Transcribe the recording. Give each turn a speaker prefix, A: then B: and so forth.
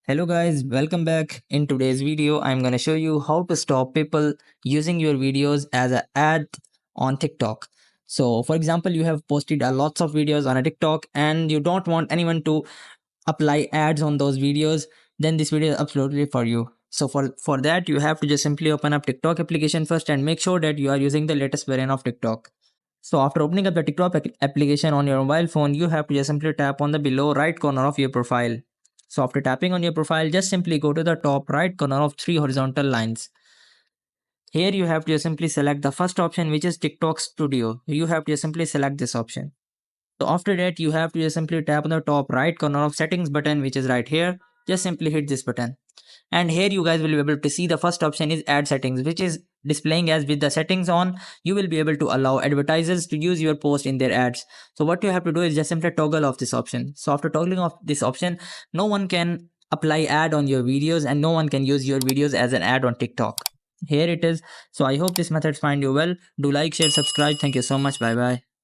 A: Hello guys, welcome back. In today's video, I'm going to show you how to stop people using your videos as an ad on TikTok. So for example, you have posted a lots of videos on a TikTok and you don't want anyone to apply ads on those videos, then this video is absolutely for you. So for that, you have to just simply open up TikTok application first and make sure that you are using the latest variant of TikTok. So after opening up the TikTok application on your mobile phone, you have to just simply tap on the below right corner of your profile. So after tapping on your profile, just simply go to the top right corner of three horizontal lines. Here you have to just simply select the first option, which is TikTok Studio. You have to just simply select this option. So after that, you have to just simply tap on the top right corner of settings button, which is right here. Just simply hit this button. And here you guys will be able to see the first option is ad settings, which is displaying as with the settings on. You will be able to allow advertisers to use your post in their ads. So what you have to do is just simply toggle off this option. So after toggling off this option, no one can apply ad on your videos and no one can use your videos as an ad on TikTok. Here it is. So I hope this method find you well. Do like, share, subscribe. Thank you so much. Bye bye.